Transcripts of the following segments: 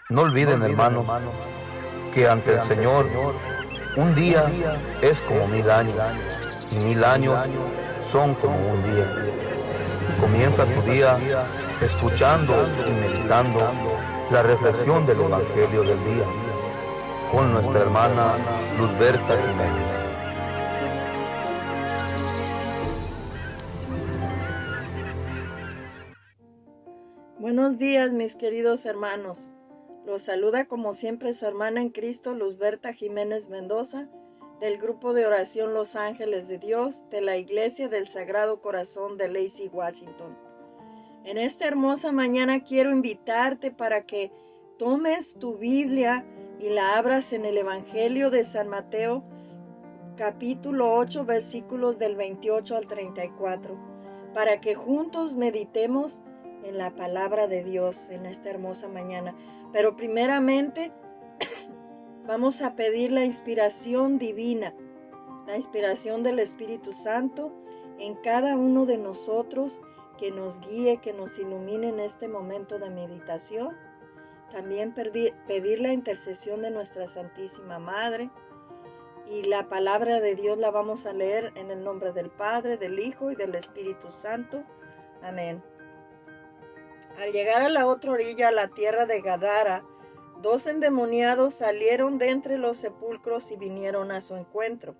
No olviden, hermanos, que ante el Señor un día es como 1000 años y 1000 años son como un día. Comienza tu día escuchando y meditando la reflexión del Evangelio del día con nuestra hermana Luzberta Jiménez. Buenos días, mis queridos hermanos. Los saluda como siempre su hermana en Cristo, Luzberta Jiménez Mendoza, del grupo de oración Los Ángeles de Dios, de la Iglesia del Sagrado Corazón de Lacey, Washington. En esta hermosa mañana quiero invitarte para que tomes tu Biblia y la abras en el Evangelio de San Mateo, capítulo 8, versículos del 28 al 34, para que juntos meditemos en la palabra de Dios en esta hermosa mañana. Pero primeramente vamos a pedir la inspiración divina, la inspiración del Espíritu Santo en cada uno de nosotros, que nos guíe, que nos ilumine en este momento de meditación. También pedir la intercesión de nuestra Santísima Madre. Y la palabra de Dios la vamos a leer en el nombre del Padre, del Hijo y del Espíritu Santo. Amén. Al llegar a la otra orilla, a la tierra de Gadara, 2 endemoniados salieron de entre los sepulcros y vinieron a su encuentro.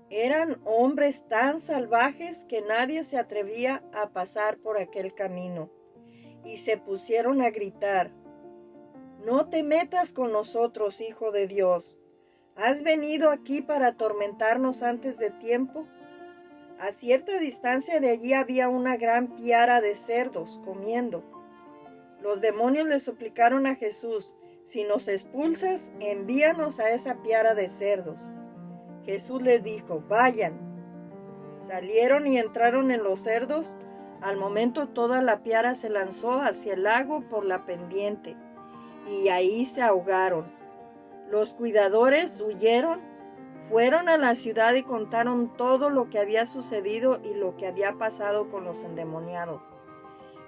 Eran hombres tan salvajes que nadie se atrevía a pasar por aquel camino, y se pusieron a gritar: «No te metas con nosotros, Hijo de Dios. ¿Has venido aquí para atormentarnos antes de tiempo?» A cierta distancia de allí había una gran piara de cerdos comiendo. Los demonios le suplicaron a Jesús: «Si nos expulsas, envíanos a esa piara de cerdos». Jesús les dijo: «Vayan». Salieron y entraron en los cerdos. Al momento toda la piara se lanzó hacia el lago por la pendiente, y ahí se ahogaron. Los cuidadores huyeron, fueron a la ciudad y contaron todo lo que había sucedido y lo que había pasado con los endemoniados.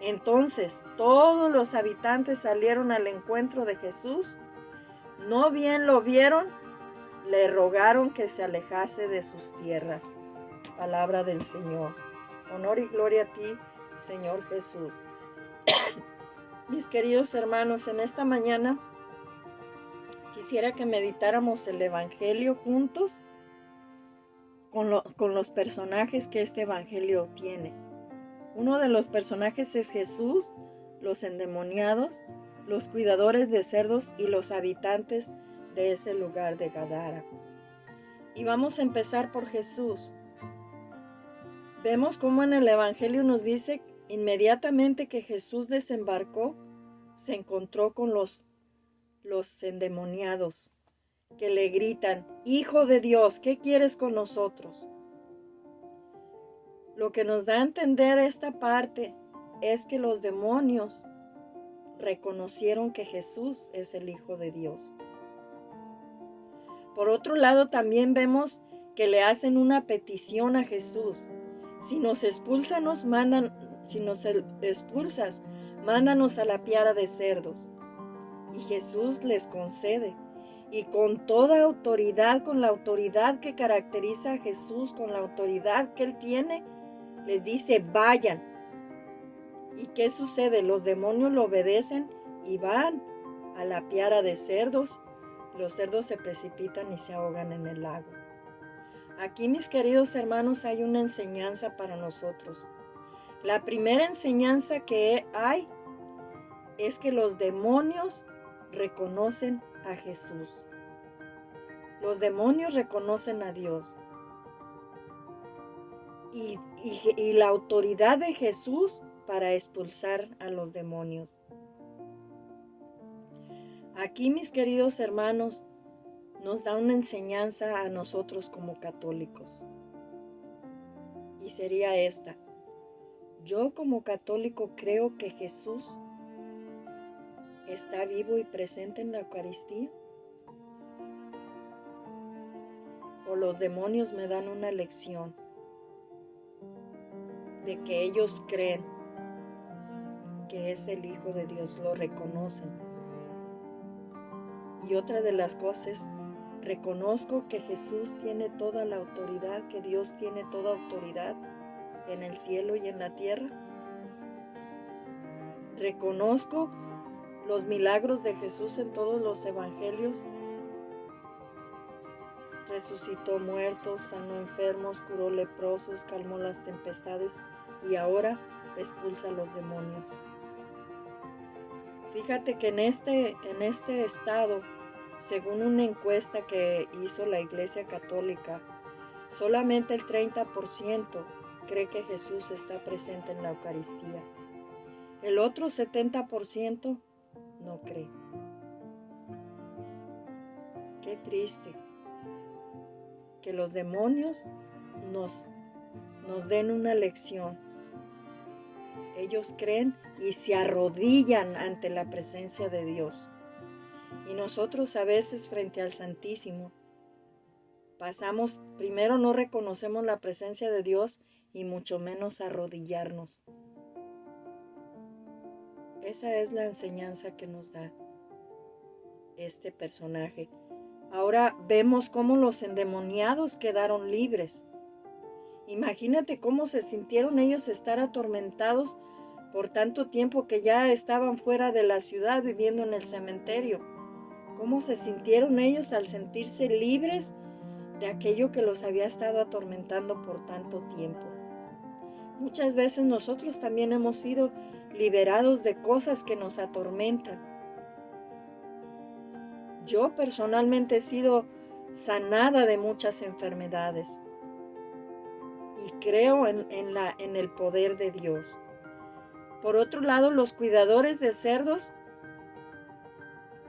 Entonces todos los habitantes salieron al encuentro de Jesús. No bien lo vieron, le rogaron que se alejase de sus tierras. Palabra del Señor. Honor y gloria a ti, Señor Jesús. Mis queridos hermanos, en esta mañana quisiera que meditáramos el Evangelio juntos con los personajes que este Evangelio tiene. Uno de los personajes es Jesús, los endemoniados, los cuidadores de cerdos y los habitantes de ese lugar de Gadara. Y vamos a empezar por Jesús. Vemos cómo en el Evangelio nos dice inmediatamente que Jesús desembarcó, se encontró con los endemoniados, que le gritan: «Hijo de Dios, ¿qué quieres con nosotros?». Lo que nos da a entender esta parte es que los demonios reconocieron que Jesús es el Hijo de Dios. Por otro lado, también vemos que le hacen una petición a Jesús: si nos expulsas, mándanos a la piara de cerdos. Y Jesús les concede, y con toda autoridad, con la autoridad que caracteriza a Jesús, con la autoridad que Él tiene, les dice: vayan. ¿Y qué sucede? Los demonios lo obedecen y van a la piara de cerdos. Los cerdos se precipitan y se ahogan en el lago. Aquí, mis queridos hermanos, hay una enseñanza para nosotros. La primera enseñanza que hay es que los demonios reconocen a Jesús. Los demonios reconocen a Dios. Y la autoridad de Jesús para expulsar a los demonios. Aquí, mis queridos hermanos, nos da una enseñanza a nosotros como católicos. Y sería esta: yo como católico creo que Jesús está vivo y presente en la Eucaristía. O los demonios me dan una lección de que ellos creen que es el Hijo de Dios, lo reconocen. Y otra de las cosas, reconozco que Jesús tiene toda la autoridad, que Dios tiene toda autoridad en el cielo y en la tierra. Reconozco los milagros de Jesús en todos los evangelios. Resucitó muertos, sanó enfermos, curó leprosos, calmó las tempestades y ahora expulsa a los demonios. Fíjate que en este estado, según una encuesta que hizo la Iglesia Católica, solamente el 30% cree que Jesús está presente en la Eucaristía. El otro 70% no cree. Qué triste que los demonios nos den una lección. Ellos creen y se arrodillan ante la presencia de Dios. Y nosotros a veces frente al Santísimo primero no reconocemos la presencia de Dios y mucho menos arrodillarnos. Esa es la enseñanza que nos da este personaje. Ahora vemos cómo los endemoniados quedaron libres. Imagínate cómo se sintieron ellos estar atormentados por tanto tiempo que ya estaban fuera de la ciudad viviendo en el cementerio. Cómo se sintieron ellos al sentirse libres de aquello que los había estado atormentando por tanto tiempo. Muchas veces nosotros también hemos sido liberados de cosas que nos atormentan. Yo personalmente he sido sanada de muchas enfermedades y creo en el poder de Dios. Por otro lado, los cuidadores de cerdos,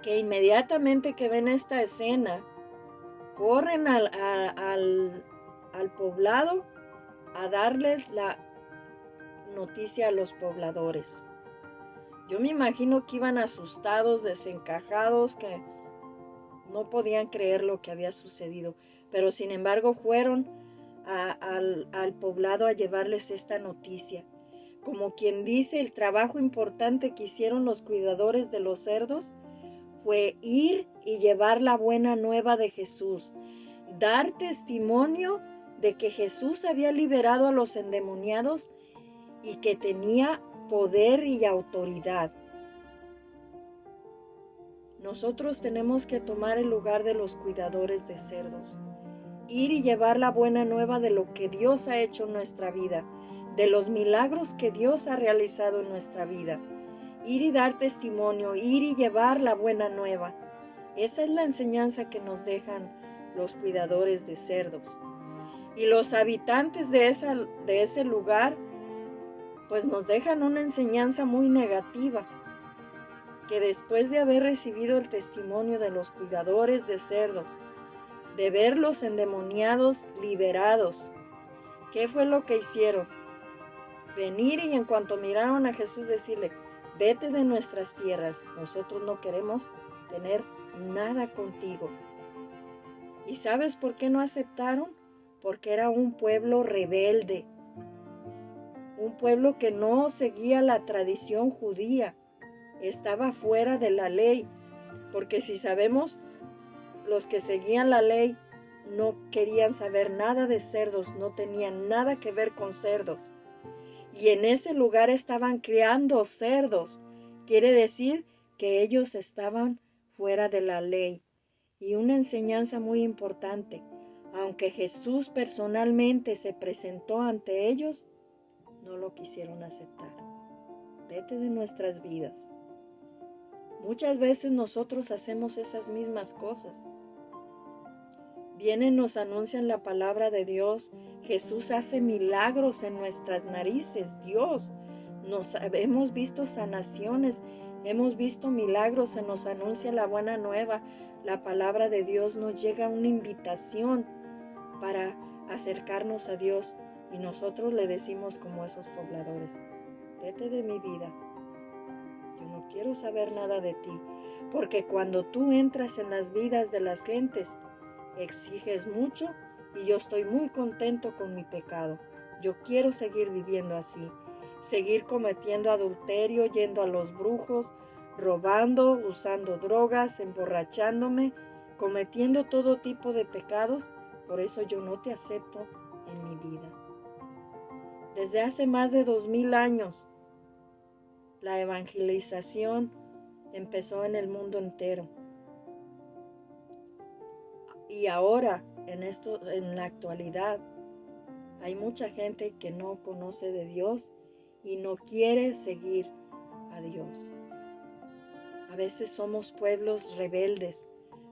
que inmediatamente que ven esta escena, corren al poblado a darles la noticia a los pobladores. Yo me imagino que iban asustados, desencajados, que no podían creer lo que había sucedido, pero sin embargo fueron al poblado a llevarles esta noticia. Como quien dice, el trabajo importante que hicieron los cuidadores de los cerdos fue ir y llevar la buena nueva de Jesús, dar testimonio de que Jesús había liberado a los endemoniados y que tenía poder y autoridad. Nosotros tenemos que tomar el lugar de los cuidadores de cerdos, ir y llevar la buena nueva de lo que Dios ha hecho en nuestra vida, de los milagros que Dios ha realizado en nuestra vida. Ir y dar testimonio, ir y llevar la buena nueva. Esa es la enseñanza que nos dejan los cuidadores de cerdos. Y los habitantes de ese lugar, pues nos dejan una enseñanza muy negativa, que después de haber recibido el testimonio de los cuidadores de cerdos, de ver los endemoniados liberados, ¿qué fue lo que hicieron? Venir y en cuanto miraron a Jesús decirle: vete de nuestras tierras, nosotros no queremos tener nada contigo. ¿Y sabes por qué no aceptaron? Porque era un pueblo rebelde, un pueblo que no seguía la tradición judía, estaba fuera de la ley, porque si sabemos, los que seguían la ley no querían saber nada de cerdos, no tenían nada que ver con cerdos. Y en ese lugar estaban criando cerdos. Quiere decir que ellos estaban fuera de la ley. Y una enseñanza muy importante: aunque Jesús personalmente se presentó ante ellos, no lo quisieron aceptar. Vete de nuestras vidas. Muchas veces nosotros hacemos esas mismas cosas. Vienen, nos anuncian la palabra de Dios. Jesús hace milagros en nuestras narices. Hemos visto sanaciones, hemos visto milagros, se nos anuncia la buena nueva. La palabra de Dios nos llega una invitación para acercarnos a Dios y nosotros le decimos como esos pobladores: vete de mi vida, yo no quiero saber nada de ti, porque cuando tú entras en las vidas de las gentes, exiges mucho y yo estoy muy contento con mi pecado. Yo quiero seguir viviendo así. seguir cometiendo adulterio, yendo a los brujos, robando, usando drogas, emborrachándome, cometiendo todo tipo de pecados. Por eso yo no te acepto en mi vida. Desde hace más de 2000 años, la evangelización empezó en el mundo entero. Y ahora, en la actualidad, hay mucha gente que no conoce de Dios y no quiere seguir a Dios. A veces somos pueblos rebeldes,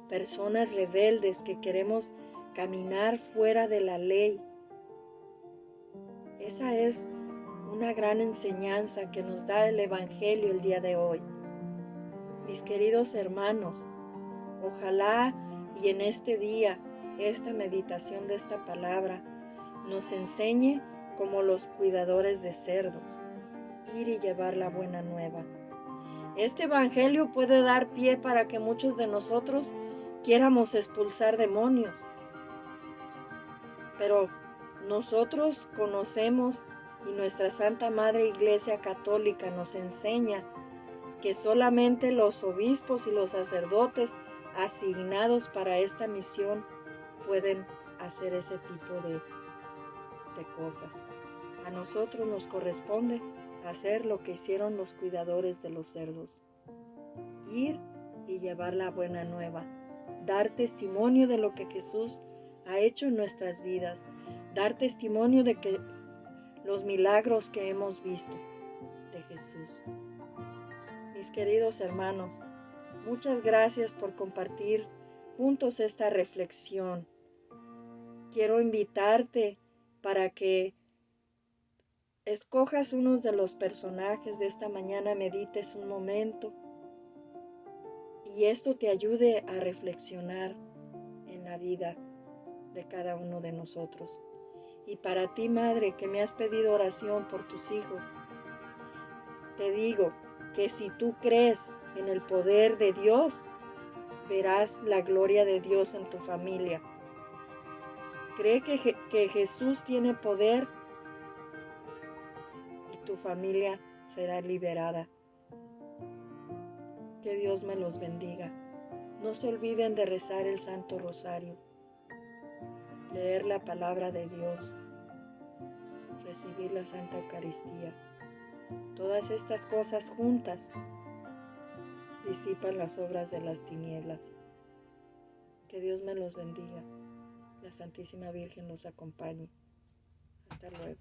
personas rebeldes que queremos caminar fuera de la ley. Esa es una gran enseñanza que nos da el Evangelio el día de hoy. Mis queridos hermanos, ojalá y en este día, esta meditación de esta palabra nos enseñe como los cuidadores de cerdos, ir y llevar la buena nueva. Este evangelio puede dar pie para que muchos de nosotros quieramos expulsar demonios. Pero nosotros conocemos y nuestra Santa Madre Iglesia Católica nos enseña que solamente los obispos y los sacerdotes asignados para esta misión pueden hacer ese tipo de cosas. A nosotros nos corresponde hacer lo que hicieron los cuidadores de los cerdos: ir y llevar la buena nueva, dar testimonio de lo que Jesús ha hecho en nuestras vidas, dar testimonio de que los milagros que hemos visto de Jesús. Mis queridos hermanos, muchas gracias por compartir juntos esta reflexión. Quiero invitarte para que escojas uno de los personajes de esta mañana, medites un momento y esto te ayude a reflexionar en la vida de cada uno de nosotros. Y para ti, madre, que me has pedido oración por tus hijos, te digo que si tú crees en el poder de Dios, verás la gloria de Dios en tu familia. Cree que Jesús tiene poder y tu familia será liberada. Que Dios me los bendiga. No se olviden de rezar el Santo Rosario, leer la palabra de Dios, recibir la Santa Eucaristía. Todas estas cosas juntas disipan las obras de las tinieblas. Que Dios me los bendiga. La Santísima Virgen los acompañe. Hasta luego.